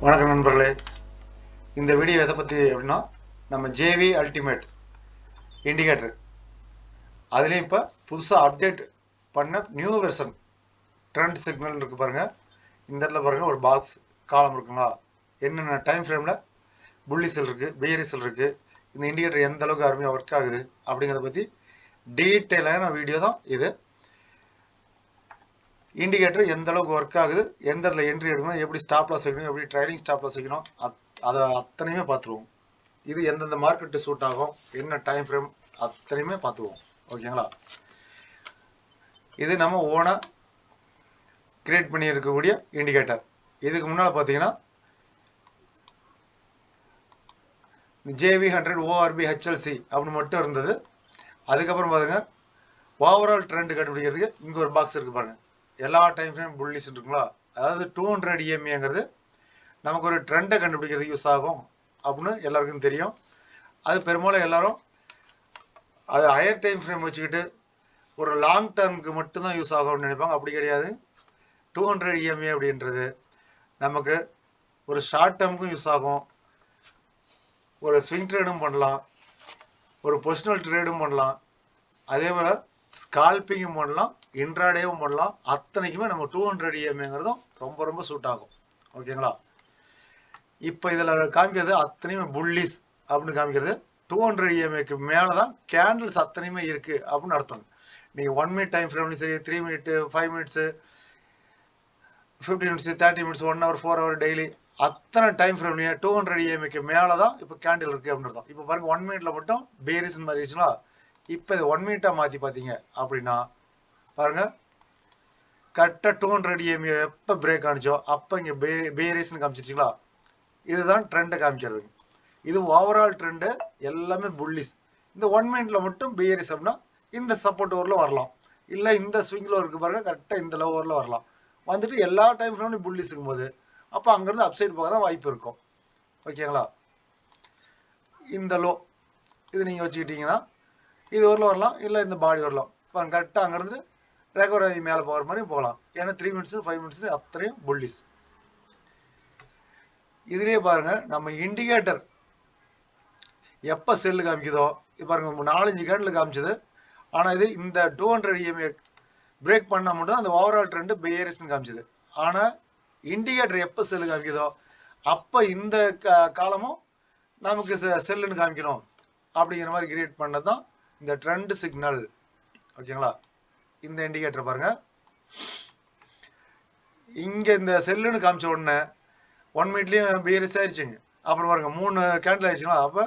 வணக்கம் நண்பர்களே. இந்த வீடியோ எதை பற்றி அப்படின்னா, நம்ம ஜேவி அல்டிமேட் இண்டிகேட்டர் அதுலேயும் இப்போ புதுசாக அப்டேட் பண்ண நியூ வெர்ஷன் ட்ரெண்ட் சிக்னல் இருக்குது பாருங்கள். இந்த இடத்துல பாருங்கள், ஒரு பாக்ஸ் காலம் இருக்குங்களா, என்னென்ன டைம் ஃப்ரேமில் புல்லிசல் இருக்குது, பியரிசல் இருக்குது, இந்த இண்டிகேட்டர் எந்த அளவுக்கு அருமையாக ஒர்க் ஆகுது அப்படிங்கிறத பற்றி டீட்டெயிலான வீடியோ தான் இது. இண்டிகேட்டர் எந்த அளவுக்கு ஒர்க் ஆகுது, எந்த இடத்துல என்ட்ரி எடுக்கணும், எப்படி ஸ்டாப் லாஸ் வைக்கணும், எப்படி ட்ரைலிங் ஸ்டாப் லாஸ் வைக்கணும், அதை அத்தனையுமே பார்த்துருவோம். இது எந்தெந்த மார்க்கெட்டு சூட் ஆகும், என்ன டைம் ஃப்ரேம், அத்தனையுமே பார்த்துருவோம். ஓகேங்களா? இது நம்ம ஓனாக கிரியேட் பண்ணி இருக்கக்கூடிய இண்டிகேட்டர். இதுக்கு முன்னால் பார்த்தீங்கன்னா JV100 ORB HLC அப்படின்னு மட்டும் இருந்தது. அதுக்கப்புறம் பாருங்க, ஓவரால் ட்ரெண்ட் கண்டுபிடிக்கிறதுக்கு இங்கே ஒரு பாக்ஸ் இருக்குது பாருங்கள். எல்லா டைம் ஃப்ரேம் புல்லிஸ் இருக்குங்களா, அதாவது 200 EMAங்கிறது நமக்கு ஒரு ட்ரெண்டை கண்டுபிடிக்கிறதுக்கு யூஸ் ஆகும் அப்படின்னு எல்லாருக்கும் தெரியும். அது பெரும்பாலும் எல்லாரும் அது ஹையர் டைம் ஃப்ரேம் வச்சுக்கிட்டு ஒரு லாங் டர்முக்கு மட்டும்தான் யூஸ் ஆகும்னு நினைப்பாங்க. அப்படி கிடையாது. 200 EMA அப்படின்றது நமக்கு ஒரு ஷார்ட் டேர்முக்கும் யூஸ் ஆகும், ஒரு ஸ்விங் ட்ரேடும் பண்ணலாம், ஒரு பொசிஷனல் ட்ரேடும் பண்ணலாம், அதே போல் ஸ்கால்பிங்கும் பண்ணலாம், இன்ட்ராடேவும் பண்ணலாம். அத்தனைக்குமே நம்ம 200 EMAங்கிறதும் ரொம்ப ரொம்ப சூட் ஆகும். ஓகேங்களா? இப்போ இதில் காமிக்கிறது அத்தனையுமே புல்லிஸ் அப்படின்னு காமிக்கிறது. 200 EMAக்கு மேலே தான் கேண்டில்ஸ் அத்தனையுமே இருக்குது அப்படின்னு அர்த்தம். நீங்கள் 1 மினிட் டைம் ஃப்ரேம்லையும் சரி, 3 minute, 5 minutes, 15 minutes, 30 minutes, 1 hour, 4 hour daily, அத்தனை டைம் ஃப்ரேம்லையும் 200 EMAக்கு மேலே தான் இப்போ கேண்டில் இருக்குது அப்படின்னு அர்த்தம். இப்போ பாருங்கள், 1 மினிட்ல மட்டும் பேரிஸ்ன்னு மாதிரி இருந்துச்சுங்களா. இப்போ இது 1 மினிட்டாக மாற்றி பார்த்தீங்க அப்படின்னா பாருங்கள், கரெக்டாக 200 EMA எப்போ பிரேக் ஆனிச்சோ அப்போ இங்கே பேரிஸ்ன்னு காமிச்சிச்சிங்களா. இதுதான் ட்ரெண்டை காமிக்கிறது. இது ஓவரால் ட்ரெண்டு எல்லாமே புல்லிஸ். இந்த 1 மினிட்ல மட்டும் பியரிஸ் அப்படின்னா இந்த சப்போர்ட் ஓவரில் வரலாம், இல்லை இந்த ஸ்விங்கில் இருக்குது பாருங்க, கரெக்டாக இந்த லோ ஓவரில் வரலாம். வந்துட்டு எல்லா டைம் ஃப்ரேம்லையும் புல்லிஸ் இருக்கும்போது அப்போ அங்கேருந்து அப்சைட் போக தான் வாய்ப்பு இருக்கும். ஓகேங்களா? இந்த லோ இது நீங்கள் வச்சுக்கிட்டீங்கன்னா இது ஓரில் வரலாம், இல்லை இந்த பாடி வரலாம். இப்போ கரெக்டாக அங்கேருந்து ரெக்கவர் ஆகி மேலே போகிற மாதிரி போகலாம். ஏன்னா 3 மினிட்ஸு, 5 மினிட்ஸு அத்தனையும் புல்லிஸ். இதுலேயே பாருங்கள், நம்ம இண்டிகேட்டர் எப்போ செல்லு காமிக்குதோ, இப்போ பாருங்க 4-5 கேண்டில் காமிச்சது. ஆனால் இது இந்த 200 EMA பிரேக் பண்ணால் மட்டும் தான் அந்த ஓவரால் ட்ரெண்டு பேரிஸ்ன்னு காமிச்சது. ஆனால் இண்டிகேட்டர் எப்போ செல்லு காமிக்குதோ அப்போ இந்த காலமும் நமக்கு செல்லுன்னு காமிக்கணும் அப்படிங்கிற மாதிரி கிரியேட் பண்ணது தான் இந்த ட்ரெண்ட் சிக்னல். ஓகேங்களா? இந்த இண்டிகேட்டர் பாருங்க, இங்கே இந்த செல்லுன்னு காமிச்ச உடனே 1 மினிட்லேயும் பேரிஸ் ஆயிடுச்சுங்க. அப்புறம் பாருங்க 3 கேண்டில் ஆயிடுச்சுங்களா, அப்போ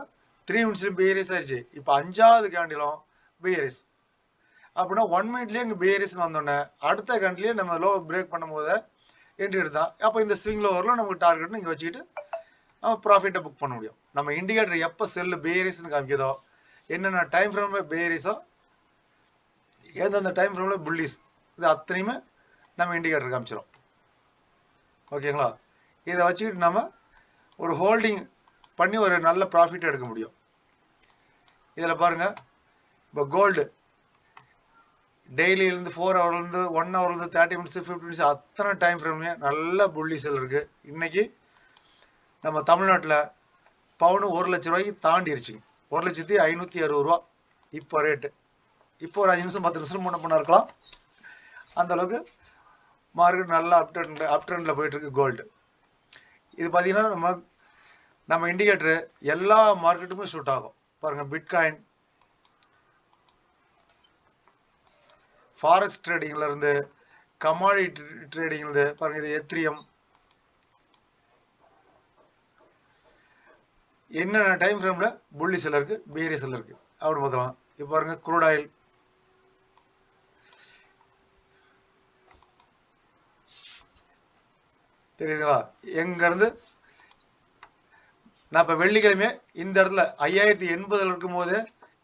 3 மினிட்ஸ்லையும் பியரிஸ் ஆயிடுச்சு. இப்போ 5ஆவது கேண்டிலும் பியரிஸ் அப்படின்னா 1 மினிட்லேயே இங்கே பியரிஸ்ன்னு வந்தோடனே அடுத்த கேண்டிலே நம்ம லோ பிரேக் பண்ணும் போது என்ட்ரி எடுத்தான். அப்போ இந்த ஸ்விங் லோவரில் நமக்கு டார்கெட்னு இங்கே வச்சுக்கிட்டு நம்ம ப்ராஃபிட்டை புக் பண்ண முடியும். நம்ம இண்டிகேட்டர் எப்போ செல்லு பியரிஸ்ன்னு காமிக்குதோ, என்னென்ன டைம் ஃப்ரேமில் பியரிஸோ, எந்தெந்த டைம் ஃப்ரேமில் புல்லிஸ், இது அத்தனையுமே நம்ம இண்டிகேட்டர் காமிச்சிடும். ஓகேங்களா? இதை வச்சுக்கிட்டு நம்ம ஒரு ஹோல்டிங் பண்ணி ஒரு நல்ல ப்ராஃபிட் எடுக்க முடியும். இதில் பாருங்கள், இப்போ கோல்டு டெய்லியிலேருந்து 4 ஹவர்லேருந்து 1 ஹவர்லேருந்து 30 மினிட்ஸு, 50 மினிட்ஸ் அத்தனை டைம் ஃப்ரேம்லேயே நல்ல புல்லிசல் இருக்குது. இன்றைக்கி நம்ம தமிழ்நாட்டில் பவுனு 1 லட்ச ரூபாய்க்கு தாண்டிடுச்சுங்க. 1,560,000 ரூபா இப்போ ரேட்டு. இப்போ ஒரு 5 நிமிஷம் 10 நிமிஷம் முன்ன பண்ண இருக்கலாம். அந்தளவுக்கு மார்க்கெட் நல்லா அப் ட்ரெண்டில் போயிட்டுருக்கு கோல்டு. இது பார்த்திங்கன்னா நம்ம இண்டிகேட்டரு எல்லா மார்க்கெட்டுமே ஷூட் ஆகும். பாருங்கள், பிட்காயின், ஃபாரெக்ஸ் ட்ரேடிங்லேருந்து, கமாடிட்டி ட்ரேடிங்லேருந்து பாருங்கள், இது எத்திரியம், என்னென்ன டைம் ஃப்ரேமில் புல்லிஸில் இருக்குது, பியரிஸில் இருக்குது அப்படின்னு பார்த்தோம். இப்போ பாருங்கள், க்ரூட் ஆயில் தெரியுதுங்களா, எங்கேருந்து நான் இப்போ வெள்ளிக்கிழமை இந்த இடத்துல 5080 இருக்கும் போது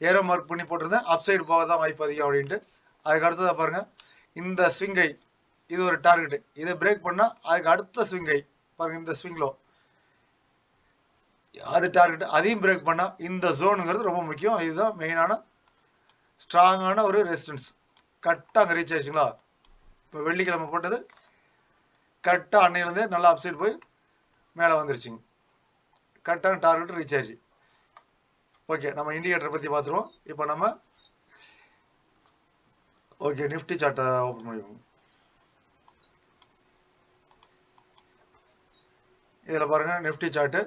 ஏரோ மார்க் பண்ணி போட்டிருந்தேன், அப்சைடு போக தான் வாய்ப்பு அதிகம் அப்படின்ட்டு. அதுக்கு அடுத்ததாக பாருங்கள், இந்த ஸ்விங்கை இது ஒரு டார்கெட்டு, இதை பிரேக் பண்ணால் அதுக்கு அடுத்த ஸ்விங்கை பாருங்கள், இந்த ஸ்விங்லோ அது டார்கெட், அதையும் பிரேக் பண்ணால் இந்த ஜோனுங்கிறது ரொம்ப முக்கியம். இதுதான் மெயினான ஸ்ட்ராங்கான ஒரு ரெசிஸ்டன்ஸ். கரெக்டாக அங்கே ரீச் ஆயிடுச்சுங்களா. இப்போ வெள்ளிக்கிழமை போட்டது கரெக்டாக அன்னையிலேருந்தே நல்லா அப்சைட் போய் மேலே வந்துருச்சுங்க. கரெக்டான டார்கெட் ரீச் ஆயிடுச்சு. ஓகே, நம்ம இண்டிகேட்டரை பற்றி பார்த்துருவோம். இப்போ நம்ம ஓகே நிஃப்டி சார்ட்டை ஓப்பன் பண்ணிடுவோம். இதில் பாருங்க நிஃப்டி சார்ட்டு.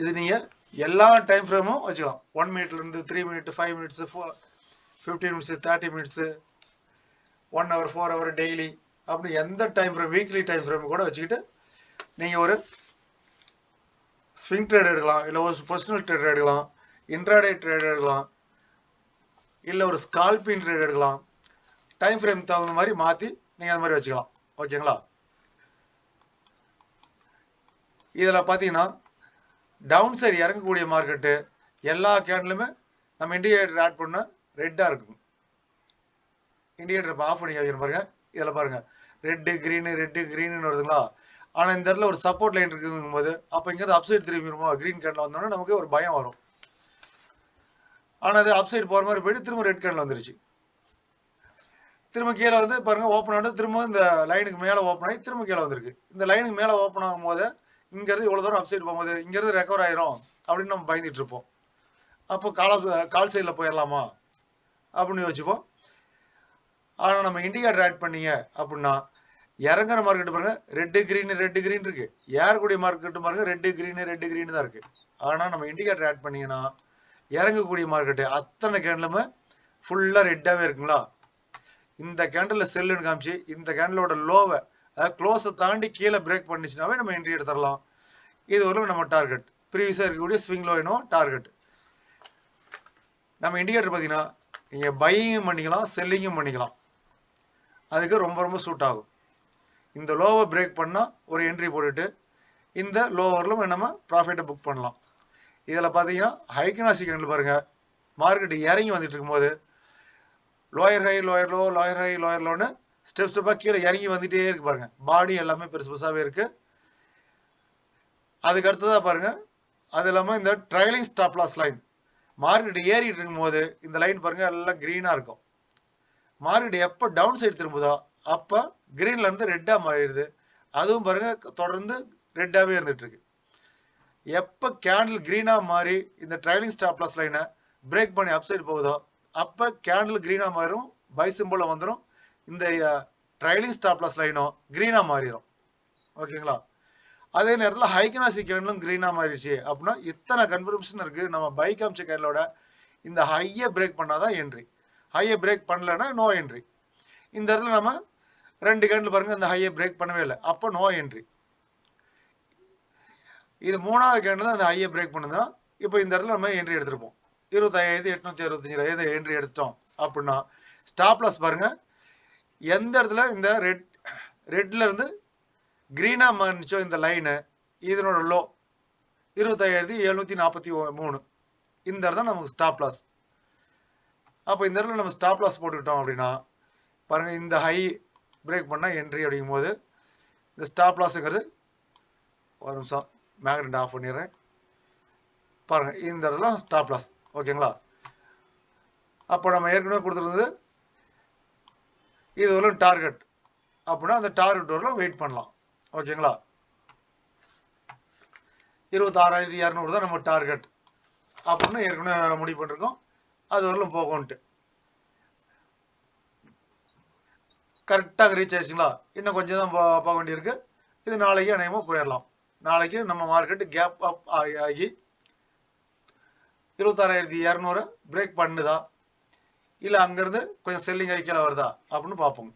இது நீங்கள் எல்லா டைம் ஃப்ரேமும் வச்சுக்கலாம். 1 மினிட்லேருந்து 3 minute, 5 minutes, 15 minutes, 30 minutes, 1 hour, 4 hour, daily, அப்படி எந்த time frame, weekly time frame கூட வச்சுக்கிட்டு நீங்கள் ஒரு ஸ்விங் ட்ரேட் எடுக்கலாம், இல்லை ஒரு பர்சனல் ட்ரேட் எடுக்கலாம், இன்ட்ராடே ட்ரேட் எடுக்கலாம், இல்லை ஒரு ஸ்கால்பிங் ட்ரேட் எடுக்கலாம். டைம் ஃப்ரேம் தகுந்த மாதிரி மாற்றி நீங்கள் அந்த மாதிரி வச்சுக்கலாம். ஓகேங்களா? இதில் பார்த்தீங்கன்னா டவுன் சைடு இறங்கக்கூடிய மார்க்கெட்டு எல்லா கேண்டிலுமே நம்ம இண்டிகேட்டர் ஆட் பண்ண ரெட்டாக இருக்கும். இண்டிகேட்டர் இப்போ ஆஃப் பண்ணி வைக்கிற பாருங்க. இதில் பாருங்க ரெட்டு க்ரீனு வருதுங்களா? ஆனால் இந்த இடத்துல ஒரு சப்போர்ட் லைன் இருக்குங்கும் போது அப்போ இங்கேருந்து அப்சைட் திரும்பிடுமோ, க்ரீன் கேண்டில் வந்தோன்னா நமக்கு ஒரு பயம் வரும். ஆனால் அது அப்சைட் போகிற மாதிரி போயிட்டு திரும்ப ரெட் கேண்டில் வந்துருச்சு. திரும்ப கீழே வந்து பாருங்க ஓப்பன் ஆனது, திரும்ப இந்த லைனுக்கு மேலே ஓப்பன் ஆகி திரும்ப கீழே வந்திருக்கு. இந்த லைனுக்கு மேலே ஓப்பன் ஆகும் போது இங்கேருந்து இவ்வளோ தூரம் அப்சைட் போகும்போது இங்கேருந்து ரெக்கவர் ஆயிரும் அப்படின்னு நம்ம பயந்துட்டு இருப்போம். அப்போ கால் சைடில் போயிடலாமா அப்படின்னு யோசிச்சுப்போம். ஆனால் நம்ம இண்டிகேட்டர் ஆட் பண்ணீங்க அப்படின்னா இறங்குற மார்க்கெட்டு பாருங்க ரெட்டு கிரீன் இருக்கு. ஏறக்கூடிய மார்க்கெட்டு பாருங்க ரெட்டு கிரீன் தான் இருக்கு. ஆனால் நம்ம இண்டிகேட்டர் ஆட் பண்ணீங்கன்னா இறங்கக்கூடிய மார்க்கெட்டு அத்தனை கேண்டலுமே ஃபுல்லாக ரெட்டாகவே இருக்குங்களா? இந்த கேண்டலில் செல்லுன்னு காமிச்சு இந்த கேண்டலோட லோவை, அதாவது க்ளோஸை தாண்டி கீழே பிரேக் பண்ணிச்சுனாவே நம்ம என்ட்ரி எடுத்துடலாம். இது ஒரு நம்ம டார்கெட், ப்ரீவியஸாக இருக்கக்கூடிய ஸ்விங் லோயினோ டார்கெட். நம்ம இண்டிகேட்டர் பார்த்தீங்கன்னா நீங்கள் பையிங்கும் பண்ணிக்கலாம், செல்லிங்கும் பண்ணிக்கலாம். அதுக்கு ரொம்ப ரொம்ப சூட் ஆகும். இந்த லோவை பிரேக் பண்ணால் ஒரு என்ட்ரி போட்டுட்டு இந்த லோவரில் நம்ம ப்ராஃபிட்டை புக் பண்ணலாம். இதில் பார்த்தீங்கன்னா ஹைக்கனாசி கேண்டில் பாருங்கள், மார்க்கெட்டு இறங்கி வந்துட்டு இருக்கும்போது lower high lower low, lower high lower லோன்னு ஸ்டெப்பாக கீழே இறங்கி வந்துட்டே இருக்கு பாருங்க. பாடி எல்லாமே பெருசாகவே இருக்கு. அதுக்கு அடுத்ததாக பாருங்க, அது இல்லாமல் இந்த trailing stop loss line market ஏறிட்டு இருக்கும்போது இந்த லைன் பாருங்க எல்லாம் கிரீனாக இருக்கும். மார்க்கெட் எப்போ டவுன் சைடு திரும்புதோ அப்போ கிரீன்ல இருந்து ரெட்டாக மாறிடுது. அதுவும் பாருங்க தொடர்ந்து ரெட்டாகவே இருந்துட்டு இருக்கு. எப்போ கேண்டில் கிரீனாக மாறி இந்த ட்ரைலிங் ஸ்டாப் லாஸ் லைனை பிரேக் பண்ணி அப்சைடு போகுதோ அப்போ கேண்டில் கிரீனாக மாறும், பை சிம்பிளில் வந்துடும். இந்த ட்ரைலிங் ஸ்டாப் லாஸ் லைனும் கிரீனாக மாறிடும். ஓகேங்களா? அதே நேரத்தில் ஹைக்கனாசி கேண்டிலும் கிரீனாக மாறிடுச்சு அப்படின்னா இத்தனை கன்ஃபர்மேஷன் இருக்குது. நம்ம பை காமிச்ச கேண்டலோட இந்த ஹையை பிரேக் பண்ணாதான் என்ட்ரி, ஹையை பிரேக் பண்ணலைன்னா நோ என்ட்ரி. இந்த இடத்துல நம்ம 2 கேண்டில் பாருங்க இந்த ஹையை பிரேக் பண்ணவே இல்லை, அப்போ நோ என்ட்ரி. இது 3வது கேண்டில் தான் அந்த ஹையை பிரேக் பண்ணுதுன்னா இப்போ இந்த இடத்துல நம்ம என்ட்ரி எடுத்துருப்போம். 25,865 என்ட்ரி எடுத்துட்டோம் அப்படின்னா ஸ்டாப் லாஸ் பாருங்க எந்த இடத்துல இந்த ரெட்ல இருந்து கிரீனா மாறிச்சோ இந்த லைனு, இதனோட லோ 25,743. இந்த இடத்துல நமக்கு ஸ்டாப் லாஸ். அப்போ இந்த இடத்துல நம்ம ஸ்டாப் லாஸ் போட்டுக்கிட்டோம் அப்படின்னா பாருங்க இந்த ஹை பிரேக் பண்ணா என்ட்ரி அப்படிங்கும் போது இந்த ஸ்டாப் லாஸ்ங்கிறது, ஒரு நிமிஷம் மேக்னெட் ஆஃப் பண்ணிடுறேன் பாருங்க, இந்த இடத்துல ஸ்டாப் லாஸ். ஓகேங்களா? அப்போ நம்ம ஏற்கனவே கொடுத்துருந்தது இது ஒரு டார்கெட் அப்படின்னா அந்த டார்கெட் வரலாம் வெயிட் பண்ணலாம். ஓகேங்களா? 26,200 தான் நம்ம டார்கெட் அப்படின்னு ஏற்கனவே முடிவு பண்ணிருக்கோம். அது வரலாம் போகும்ட்டு கரெக்டாக ரீச் ஆயிடுச்சுங்களா? இன்னும் கொஞ்சம் தான் போக வேண்டியிருக்கு. இது நாளைக்கு அநேகமாக போயிடலாம். நாளைக்கு நம்ம மார்க்கெட்டு கேப் அப் ஆகி 26,200 பிரேக் பண்ணுதா இல்லை அங்கேருந்து கொஞ்சம் செல்லிங் ஆகி கீழே வருதா அப்படின்னு பார்ப்போம்.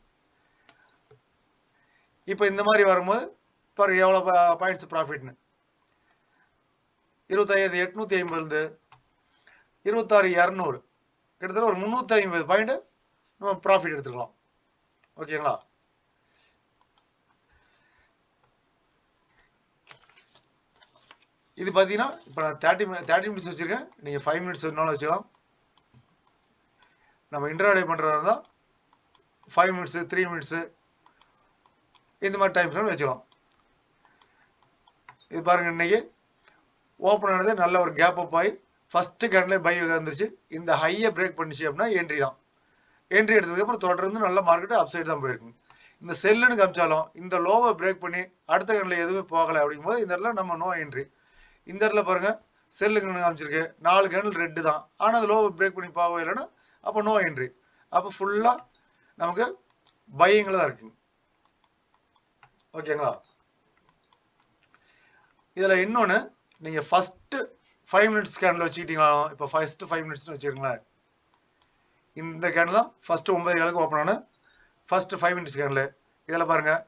இப்போ இந்த மாதிரி வரும்போது பாருங்க எவ்வளோ பாயிண்ட்ஸ் ப்ராஃபிட்னு, 25,850 26,200 கிட்டத்தட்ட ஒரு 350 பாயிண்ட் நம்ம ப்ராஃபிட் எடுத்துக்கலாம். ஓகேங்களா? இது பார்த்தீங்கன்னா இப்போ நான் 30 மினிட்ஸ் வச்சுருக்கேன். நீங்கள் 5 மினிட்ஸ் வேணாலும் வச்சுக்கலாம். நம்ம இன்ட்ராடே பண்ணுறதா இருந்தால் 5 மினிட்ஸு 3 மினிட்ஸு இந்த மாதிரி டைம் ஃப்ரேம் வச்சுக்கலாம். இது பாருங்கள் இன்னைக்கு ஓப்பன் ஆனது நல்ல ஒரு கேப் அப் ஆகி ஃபஸ்ட்டு கேண்டிலே பை வந்துருச்சு. இந்த ஹையை பிரேக் பண்ணிச்சு அப்படின்னா என்ட்ரி தான். என்ட்ரி எடுத்ததுக்கப்புறம் தொடர்ந்து நல்ல மார்க்கெட்டு அப்சைடு தான் போயிருக்குங்க. இந்த செல்லுன்னு காமிச்சாலும் இந்த லோவை பிரேக் பண்ணி அடுத்த கேண்டில் எதுவுமே போகலை அப்படிங்கும்போது இந்த இடத்துல நம்ம நோ என்ட்ரி. இந்த இடத்துல பாருங்க செல்லுங்க காமிச்சிருக்கு 4 கேண்டில் ரெட்டு தான், ஆனால் அது லோவை பிரேக் பண்ணி போகவே இல்லைன்னா அப்போ நோ என்ட்ரி. அப்போ ஃபுல்லாக நமக்கு பையிங்கில் தான் இருக்குங்க. ஓகேங்களா? இதில் இன்னொன்று, நீங்கள் ஃபஸ்ட்டு 5 மினிட்ஸ் கேண்டில் வச்சுக்கிட்டீங்களாலும், இப்போ ஃபஸ்ட்டு 5 மினிட்ஸ்னு வச்சுருங்களேன், இந்த கேண்டில் தான் ஃபஸ்ட்டு 9 காலுக்கு ஓப்பன் ஆன ஃபஸ்ட்டு 5 மினிட்ஸ் கேண்டில். இதில் பாருங்கள்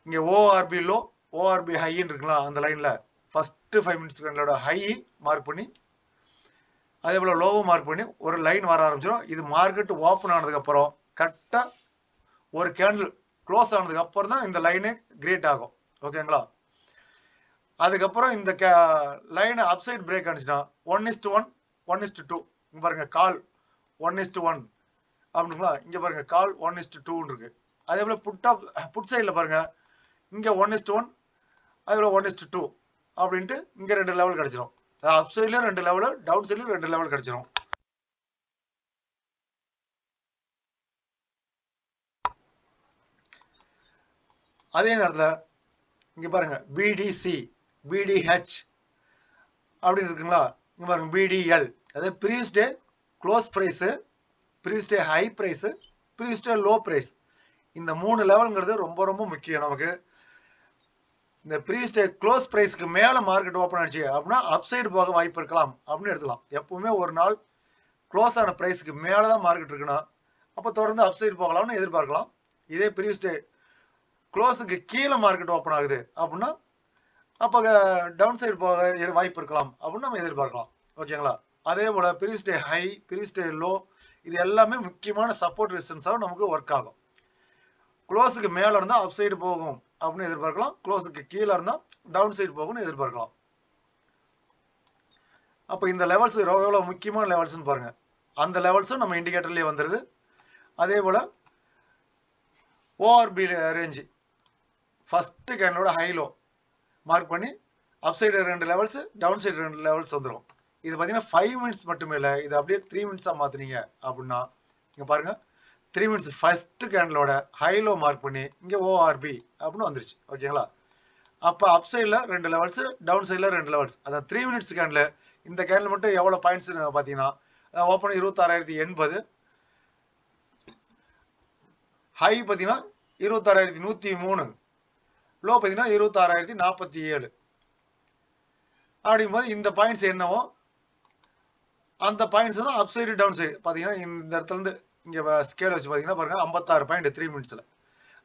இங்கே ஓஆர்பி லோ ஓஆர்பி ஹைன்னு இருக்குங்களா, அந்த லைனில் ஃபஸ்ட்டு 5 மினிட்ஸ் கேண்டிலோட ஹை மார்க் பண்ணி அதே போல் லோவும் மார்க் பண்ணி ஒரு லைன் வர ஆரம்பிச்சிடும். இது மார்க்கெட் ஓப்பன் ஆனதுக்கப்புறம் கரெக்டாக ஒரு கேண்டில் க்ளோஸ் ஆனதுக்கு அப்புறம் தான் இந்த லைனே கிரியேட் ஆகும். ஓகேங்களா? அதுக்கப்புறம் இந்த லைனை அப்சைட் பிரேக் ஆனிச்சுன்னா 1:1 1:2 இங்கே பாருங்க கால் 1:1 அப்படிங்களா, இங்கே பாருங்க கால் 1:2 இருக்கு. அதே போல் புட் சைடில் பாருங்க இங்கே 1:1 அதே போல் 1:2 அப்படின்ட்டு இங்கே 2 லெவல் கிடைச்சிரும். அப் சைட்லயும் 2 லெவலு, டவுன் சைட்லயும் 2 லெவல் கிடைச்சிரும். அதே நேரத்தில் இங்க பாருங்க பிடிசி பிடிஹெச் அப்படின்னு இருக்குங்களா, இங்க பாருங்க பிடிஎல், அதாவது previous day close price, previous day high price, previous day low price. இந்த 3 லெவலுங்கிறது ரொம்ப ரொம்ப முக்கியம் நமக்கு. இந்த ப்ரீவியஸ் டே க்ளோஸ் பிரைஸ்க்கு மேலே மார்க்கெட் ஓப்பன் ஆச்சு அப்படின்னா அப்சைடு போக வாய்ப்பு இருக்கலாம் அப்படின்னு எடுத்துக்கலாம். எப்பவுமே ஒரு நாள் க்ளோஸ் ஆன பிரைஸ்க்கு மேலே தான் மார்க்கெட் இருக்குன்னா அப்போ தொடர்ந்து அப்சைடு போகலாம்னு எதிர்பார்க்கலாம். இதே ப்ரீவியஸ் டே க்ளோஸுக்கு கீழே மார்க்கெட் ஓப்பன் ஆகுது அப்படின்னா அப்போ டவுன் சைடு போக வாய்ப்பு இருக்கலாம் அப்படின்னு நம்ம எதிர்பார்க்கலாம். ஓகேங்களா? அதே போல் previous day high, previous day low, இது எல்லாமே முக்கியமான சப்போர்ட் ரெசிஸ்டன்ஸாக நமக்கு ஒர்க் ஆகும். க்ளோஸுக்கு மேலே இருந்தால் அப் சைடு போகும் அப்படின்னு எதிர்பார்க்கலாம், க்ளோஸுக்கு கீழே இருந்தால் டவுன் சைடு போகும்னு எதிர்பார்க்கலாம். அப்போ இந்த லெவல்ஸ் எவ்வளோ முக்கியமான லெவல்ஸ்னு பாருங்க. அந்த லெவல்ஸும் நம்ம இண்டிகேட்டர்லேயே வந்துடுது. அதே போல் ஓஆர்பி ரேஞ்சு ஃபஸ்ட்டு கேண்டலோட ஹைலோ மார்க் பண்ணி up side 2 levels, down side 2 levels வந்துடும். இது பார்த்தீங்கன்னா 5 மினிட்ஸ் மட்டுமே இல்லை, இது அப்படியே 3 மினிட்ஸாக மாற்றினீங்க அப்படின்னா இங்கே பாருங்கள் 3 மினிட்ஸ் ஃபஸ்ட்டு கேண்டலோட ஹைலோ மார்க் பண்ணி இங்கே ஓஆர்பி அப்படின்னு வந்துருச்சு. ஓகேங்களா? அப்போ அப் சைடில் 2 லெவல்ஸ், டவுன் சைடில் 2 லெவல்ஸ். அதான் 3 மினிட்ஸ் கேண்டில். இந்த கேண்டில் மட்டும் எவ்வளோ பாயிண்ட்ஸ் பார்த்தீங்கன்னா ஓப்பன் 26,080, ஹை பார்த்தீங்கன்னா 26,103, லோ பார்த்தீங்கன்னா 26,047. அப்படிங்கும்போது இந்த பாயிண்ட்ஸ் என்னவோ அந்த பாயிண்ட்ஸ் தான் அப் சைடு டவுன் சைடு பார்த்தீங்கன்னா இந்த இடத்துலேருந்து இங்கே ஸ்கேல் வச்சு பார்த்தீங்கன்னா பாருங்க 56 பாயிண்ட் 3 மினிட்ஸில்.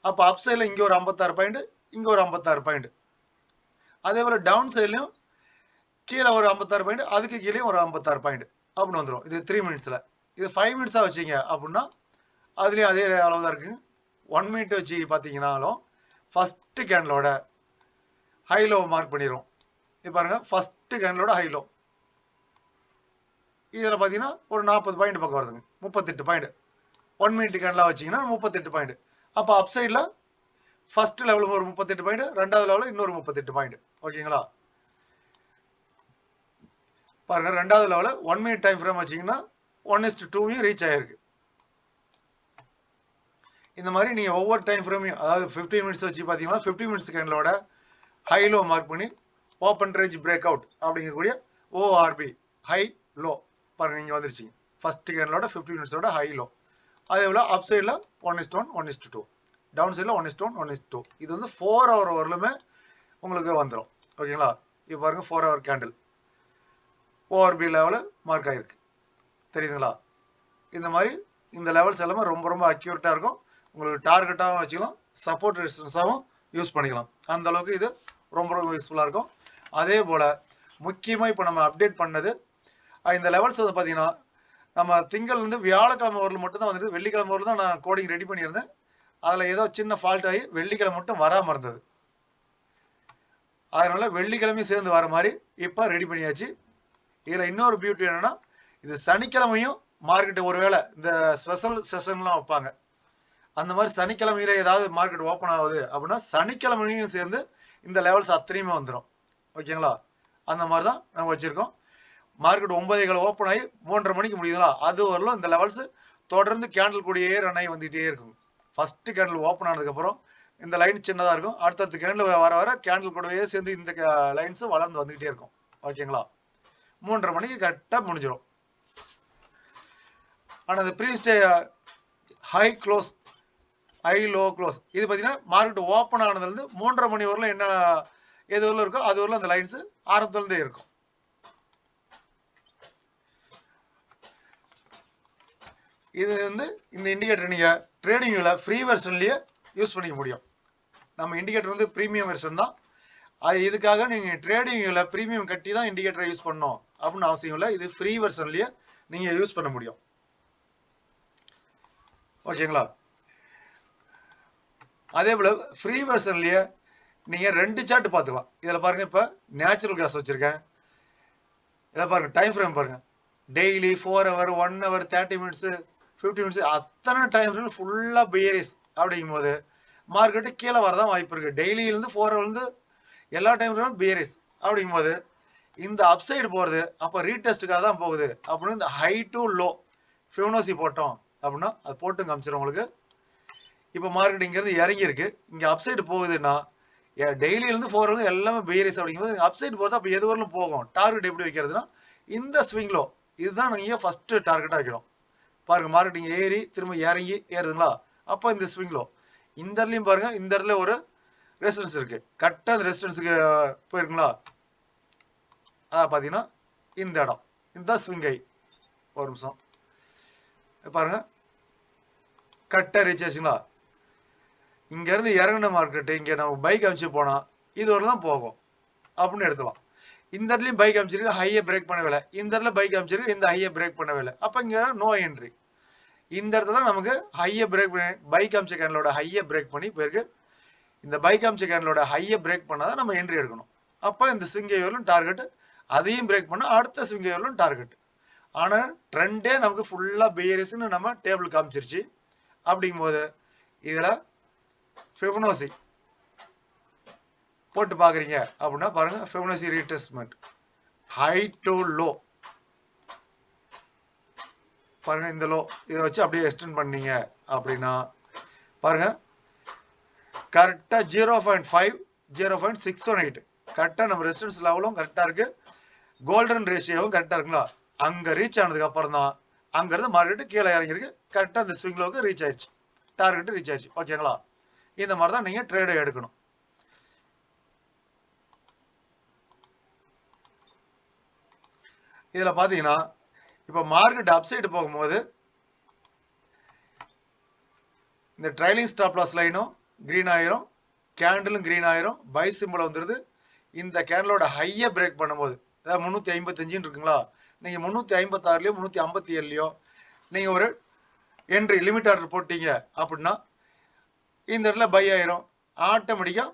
அப்போ அப் சைடில் இங்கே ஒரு 56 பாயிண்ட், இங்கே ஒரு 56 பாயிண்ட். அதே போல் டவுன் சைட்லையும் கீழே ஒரு 56 பாயிண்ட், அதுக்கு கீழே ஒரு 56 பாயிண்ட் அப்படின்னு வந்துடும். இது 3 மினிட்ஸில். இது 5 மினிட்ஸாக வச்சிங்க அப்படின்னா அதுலேயும் அதே அளவு தான் இருக்குங்க. 1 மினிட் வச்சு பார்த்தீங்கன்னாலும் ஃபஸ்ட்டு கேண்டலோட ஹைலோ மார்க் பண்ணிடும். இப்போ பாருங்கள் ஃபஸ்ட்டு கேண்டலோட ஹைலோ இதில் பார்த்தீங்கன்னா ஒரு 40 பாயிண்ட் பக்கம் வருதுங்க, 38 பாயிண்ட். 1 மினிட் கேண்டலாக வச்சிங்கன்னா 38 பாயிண்ட். அப்போ அப் சைடில் ஃபஸ்ட்டு லெவலுக்கு ஒரு 38 பாயிண்ட், ரெண்டாவது லெவலில் இன்னொரு 38 பாயிண்ட். ஓகேங்களா? பாருங்க ரெண்டாவது லெவலில் 1 மினிட் டைம் ஃப்ரேம் வச்சிங்கன்னா 1:2 ரீச் ஆகிருக்கு. இந்த மாதிரி நீங்கள் ஒவ்வொரு டைம் ஃப்ரேமையும், அதாவது 15 மினிட்ஸ் வச்சு பார்த்தீங்கன்னா 15 மினிட்ஸ் கேண்டலோட ஹைலோ மார்க் பண்ணி ஓப்பன் ரேஞ்ச் பிரேக் அவுட் அப்படிங்கக்கூடிய ஓஆர்பி ஹை லோ பாருங்க இங்கே வந்துருச்சிங்க. ஃபஸ்ட்டு கேண்டலோட 15 மினிட்ஸோட ஹை லோ. அதே போல் அப் சைடில் 1:1 1:2, டவுன் சைடில் 1:1 1:2. இது வந்து 4 ஹவர் வரலுமே உங்களுக்கு வந்துடும். ஓகேங்களா? இப்போ பாருங்க 4 ஹவர் கேண்டில் ஓஆர்பி லெவலில் மார்க் ஆகிருக்கு. தெரியுதுங்களா? இந்த மாதிரி இந்த லெவல்ஸ் எல்லாமே ரொம்ப ரொம்ப அக்யூரேட்டாக இருக்கும். உங்களுக்கு டார்கெட்டாகவும் வச்சுக்கலாம், சப்போர்ட் ரெசிஸ்டன்ஸாகவும் யூஸ் பண்ணிக்கலாம். அந்த அளவுக்கு இது ரொம்ப ரொம்ப யூஸ்ஃபுல்லாக இருக்கும். அதே போல் முக்கியமாக இப்போ நம்ம அப்டேட் பண்ணது இந்த லெவல்ஸ் வந்து பார்த்தீங்கன்னா நம்ம திங்கள்லேருந்து வியாழக்கிழமை வரல மட்டும் தான் வந்துட்டு, வெள்ளிக்கிழமை வரல தான் நான் கோடிங் ரெடி பண்ணியிருந்தேன். அதில் ஏதோ சின்ன ஃபால்ட் ஆகி வெள்ளிக்கிழமை மட்டும் வராமல் இருந்தது. அதனால் வெள்ளிக்கிழமையும் சேர்ந்து வர மாதிரி இப்போ ரெடி பண்ணியாச்சு. இதில் இன்னொரு பியூட்டி என்னென்னா இது சனிக்கிழமையும் மார்க்கெட்டு ஒருவேளை இந்த ஸ்பெஷல் செஷன்லாம் வைப்பாங்க, அந்த மாதிரி சனிக்கிழமையில ஏதாவது மார்க்கெட் ஓப்பன் ஆகுது அப்படின்னா சனிக்கிழமையும் சேர்ந்து இந்த லெவல்ஸ் அத்தனையுமே வந்துடும். ஓகேங்களா? அந்த மாதிரி தான் நம்ம வச்சுருக்கோம். மார்க்கெட் 9 ஓப்பன் ஆகி 3:30 மணிக்கு முடியுதுங்களா, அது வரலும் இந்த லெவல்ஸ் தொடர்ந்து கேண்டில் கூடியே ரன் ஆகி வந்துகிட்டே இருக்கும். ஃபர்ஸ்ட் கேண்டில் ஓப்பன் ஆனதுக்கப்புறம் இந்த லைன் சின்னதாக இருக்கும். அடுத்தடுத்த கேண்டில் வர வர கேண்டில் கூடவே சேர்ந்து இந்த லைன்ஸும் வளர்ந்து வந்துக்கிட்டே இருக்கும். ஓகேங்களா? 3:30 மணிக்கு கரெக்டாக முடிஞ்சிடும். ஆனால் இந்த previous day high close, high low close, இது பார்த்தீங்கன்னா மார்க்கெட் ஓப்பன் ஆனதுலேருந்து 3:30 மணி வரலாம் என்ன எது வரலாம் இருக்கோ அது வரலாம் அந்த லைன்ஸ் ஆரம்பத்துலேருந்தே இருக்கும். இது வந்து இந்த இண்டிகேட்டர் நீங்கள் ட்ரேடிங்கில் ஃப்ரீ வெர்ஷன்லேயே யூஸ் பண்ணிக்க முடியும். நம்ம இண்டிகேட்டர் வந்து ப்ரீமியம் வெர்ஷன் தான். அது இதுக்காக நீங்கள் ட்ரேடிங்கில் ப்ரீமியம் கட்டி தான் இண்டிகேட்டரை யூஸ் பண்ணணும் அப்படின்னு அவசியம் இல்லை. இது ஃப்ரீ வெர்ஷன்லேயே நீங்கள் யூஸ் பண்ண முடியும். ஓகேங்களா? அதே போல் ஃப்ரீ வெர்ஷன்லேயே நீங்கள் 2 சார்ட் பார்த்துக்கலாம். இதில் பாருங்கள், இப்போ நேச்சுரல் கேஸ் வச்சுருக்கேன். இதில் பாருங்கள், டைம் ஃப்ரேம் பாருங்கள். Daily 4 hour, 1 hour, 30 minutes, 50 minutes, அத்தனை டைம் ஃப்ரேம் ஃபுல்லாக பியரிஸ் அப்படிங்கும் போது மார்க்கெட்டு கீழே வரதான் வாய்ப்பு இருக்குது. டெய்லியிலேருந்து 4 ஹவர்லேருந்து எல்லா டைம் ஃப்ரேமும் பியரிஸ் அப்படிங்கும் போது இந்த அப்சைடு போகிறது அப்போ ரீடெஸ்ட்டுக்காக தான் போகுது அப்படின்னு இந்த ஹை டு லோ ஃபிபோனாச்சி போட்டோம் அப்படின்னா அது போட்டு காமிச்சிடும் உங்களுக்கு. இப்போ மார்க்கெட் இங்கேருந்து இறங்கியிருக்கு, இங்கே அப்சைடு போகுதுன்னா டெய்லியிலேருந்து 4 ஹவர்லேருந்து எல்லாமே பியரிஸ் அப்படிங்கும்போது அப்சைடு போகிறது அப்போ எது வரலும் போகும். டார்கெட் எப்படி வைக்கிறதுனா இந்த ஸ்விங் லோ இதுதான் நீங்கள் ஃபஸ்ட்டு டார்கெட்டாக வைக்கிறோம். பாருங்கள், மார்க்கெட்டிங் ஏறி திரும்ப இறங்கி ஏறுதுங்களா, அப்போ இந்த ஸ்விங் லோ இந்த இடத்துலையும் பாருங்கள், இந்த இடத்துல ஒரு ரெசிஸ்டன்ஸ் இருக்குது. கரெக்டாக அந்த ரெசிஸ்டன்ஸுக்கு போயிருக்குங்களா, அதான் பார்த்தீங்கன்னா இந்த இடம் இந்த ஸ்விங் ஐ. ஒரு நிமிஷம் பாருங்கள், கரெக்டாக ரீச் ஆச்சுங்களா. இங்கேருந்து இறங்கின மார்க்கெட்டு இங்கே நம்ம பைக் அமைச்சு போனால் இது ஒரு தான் போகும் அப்படின்னு எடுத்துக்கலாம். இந்த இடத்துலையும் பைக் அமைச்சிருக்கு, ஹையை பிரேக் பண்ணவே இல்லை. இந்த இடத்துல பைக் அமைச்சிருக்கு, இந்த ஹையை பிரேக் பண்ணவே இல்லை. அப்போ இங்கே நோ என்ட்ரி. இந்த இடத்துல நமக்கு ஹையை பிரேக் பண்ணி பைக் அமைச்ச கேண்டலோட ஹையை பிரேக் பண்ணி போயிருக்கு. இந்த பைக் அமைச்ச கேண்டலோட ஹையை பிரேக் பண்ணாதான் நம்ம என்ட்ரி எடுக்கணும். அப்போ இந்த ஸ்விங் வேவலும் டார்கெட், அதையும் பிரேக் பண்ணால் அடுத்த ஸ்விங் வேவலும் டார்கெட். ஆனால் ட்ரெண்டே நமக்கு ஃபுல்லாக பியரிஸ்ன்னு நம்ம டேபிள் காமிச்சிருச்சு. அப்படிங்கும்போது இதில் ஃபிபோனாச்சி போட்டு பார்க்குறீங்க அப்படின்னா பாருங்க, Fibonacci retracement high to low பாருங்க, இந்த லோ இதை வச்சு அப்படியே எக்ஸ்டெண்ட் பண்ணீங்க அப்படின்னா பாருங்க கரெக்டாக 0.5 0.618 கரெக்டாக நம்ம ரெசிஸ்டன்ஸ் லெவலும் கரெக்டாக இருக்கு, கோல்டன் ரேஷியோவும் கரெக்டாக இருக்குங்களா. அங்கே ரீச் ஆனதுக்கு அப்புறம் தான் அங்கேருந்து மார்க்கெட்டு கீழே இறங்கிருக்கு, கரெக்டாக இந்த ஸ்விங் லோவுக்கு ரீச் ஆயிடுச்சு, டார்கெட் ரீச் ஆயிடுச்சு. ஓகேங்களா? இந்த மாதிரி தான் நீங்கள் ட்ரேடை எடுக்கணும். இதில் பார்த்தீங்கன்னா இப்போ மார்க்கெட் அப்சைடு போகும்போது இந்த ட்ரைலிங் ஸ்டாப் லாஸ் லைனும் க்ரீன் ஆயிரும், கேண்டிலும் க்ரீன் ஆயிரும், பை சிம்பிள் வந்துடுது. இந்த கேண்டலோட ஹையை பிரேக் பண்ணும்போது அதாவது 355 இருக்குங்களா, நீங்கள் 356லையோ 357லையோ நீங்கள் ஒரு என்ட்ரி லிமிட் ஆர்டர் போட்டீங்க அப்படின்னா இந்த இடத்துல பை ஆயிரும். ஆட்டோமேட்டிக்காக